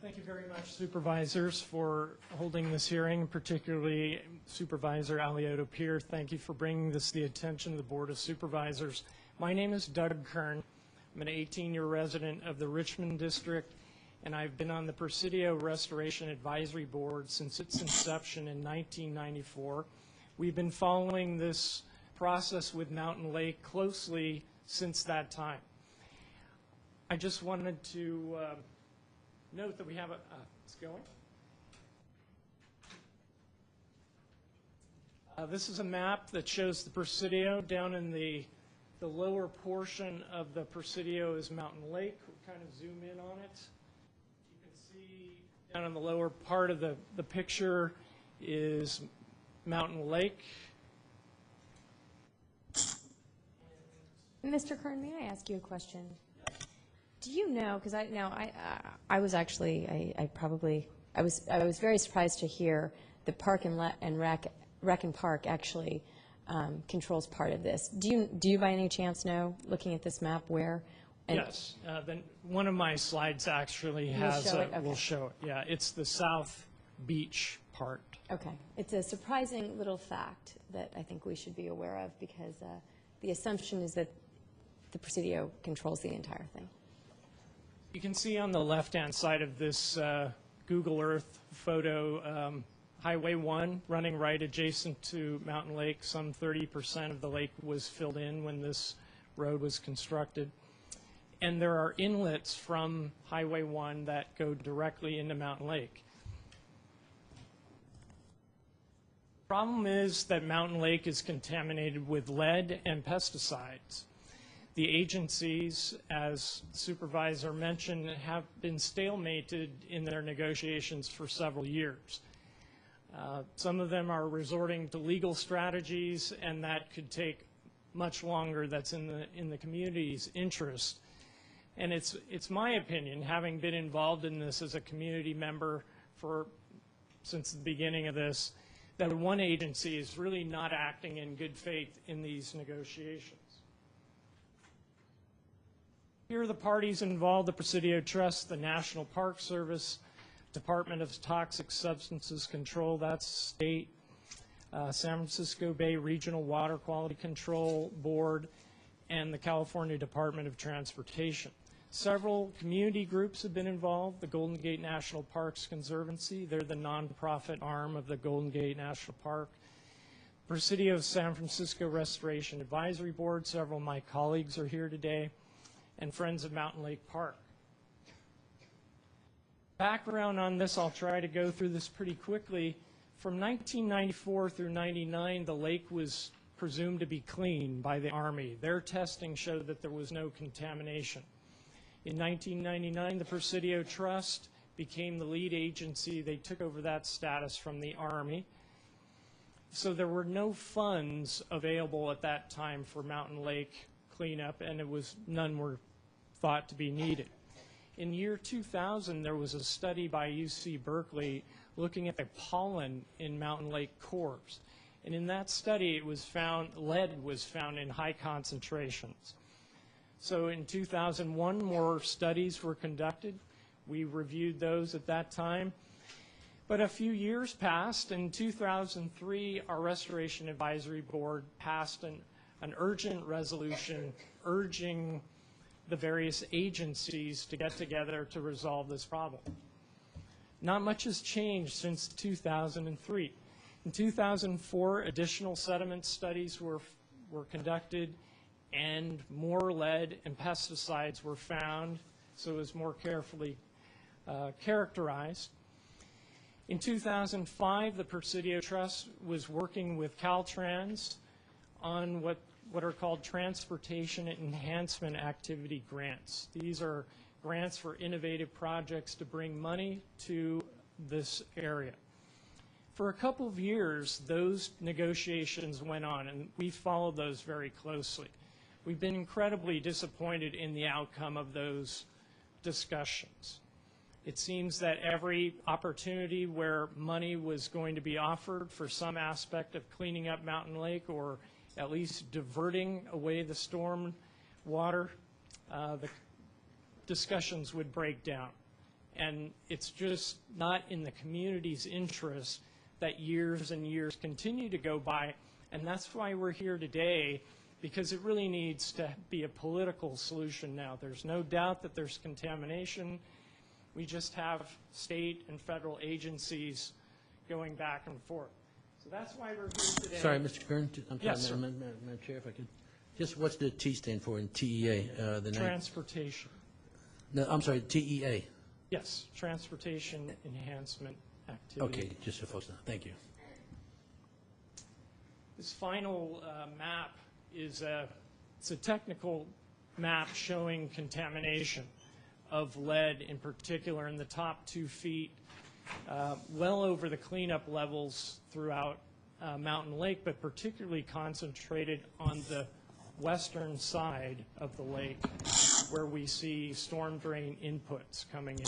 Thank you very much, Supervisors, for holding this hearing, particularly Supervisor Alioto Peer. Thank you for bringing this to the attention of the Board of Supervisors. My name is Doug Kern. I'm an 18-year resident of the Richmond District, and I've been on the Presidio Restoration Advisory Board since its inception in 1994. We've been following this process with Mountain Lake closely since that time. I just wanted to note that we have it's going. This is a map that shows the Presidio. Down in the lower portion of the Presidio is Mountain Lake. We'll kind of zoom in on it. You can see down in the lower part of the picture is Mountain Lake. Mr. Kern, may I ask you a question? Do you know, because I was actually, I was very surprised to hear the Park and Rec and Park actually controls part of this. Do you by any chance know, looking at this map, where? Yes, then one of my slides actually has, will show it. Yeah, it's the South Beach part. Okay, it's a surprising little fact that I think we should be aware of, because the assumption is that the Presidio controls the entire thing. You can see on the left-hand side of this Google Earth photo, Highway 1 running right adjacent to Mountain Lake. Some 30% of the lake was filled in when this road was constructed. And there are inlets from Highway 1 that go directly into Mountain Lake. The problem is that Mountain Lake is contaminated with lead and pesticides. The agencies, as the supervisor mentioned, have been stalemated in their negotiations for several years. Some of them are resorting to legal strategies, and that could take much longer. That's in the community's interest. And it's my opinion, having been involved in this as a community member since the beginning of this, that one agency is really not acting in good faith in these negotiations. Here are the parties involved: the Presidio Trust, the National Park Service, Department of Toxic Substances Control, that's state, San Francisco Bay Regional Water Quality Control Board, and the California Department of Transportation. Several community groups have been involved. The Golden Gate National Parks Conservancy, they're the nonprofit arm of the Golden Gate National Park. Presidio of San Francisco Restoration Advisory Board, several of my colleagues are here today, and Friends of Mountain Lake Park. Background on this, I'll try to go through this pretty quickly. From 1994 through 99, the lake was presumed to be clean by the Army. Their testing showed that there was no contamination. In 1999, the Presidio Trust became the lead agency. They took over that status from the Army. So there were no funds available at that time for Mountain Lake cleanup, and none were thought to be needed. In year 2000, there was a study by UC Berkeley looking at the pollen in Mountain Lake cores. And in that study, it was found, lead was found in high concentrations. So in 2001, more studies were conducted. We reviewed those at that time. But a few years passed. In 2003, our Restoration Advisory Board passed an urgent resolution urging the various agencies to get together to resolve this problem. Not much has changed since 2003. In 2004, additional sediment studies were conducted, and more lead and pesticides were found, so it was more carefully characterized. In 2005, the Presidio Trust was working with Caltrans on what are called transportation enhancement activity grants. These are grants for innovative projects to bring money to this area. For a couple of years, those negotiations went on, and we followed those very closely. We've been incredibly disappointed in the outcome of those discussions. It seems that every opportunity where money was going to be offered for some aspect of cleaning up Mountain Lake, or at least diverting away the storm water, the discussions would break down. And it's just not in the community's interest that years and years continue to go by. And that's why we're here today, because it really needs to be a political solution now. There's no doubt that there's contamination. We just have state and federal agencies going back and forth. So that's why we're here today. Sorry, Mr. Kern. I'm sorry, Yes, sir. Madam Chair, if I could. Just what's the T stand for in TEA? Transportation. No, I'm sorry, TEA. Yes, transportation enhancement activity. Okay, just so folks know. Thank you. This final map is it's a technical map showing contamination of lead in particular in the top 2 feet, well over the cleanup levels throughout Mountain Lake, but particularly concentrated on the western side of the lake where we see storm drain inputs coming in.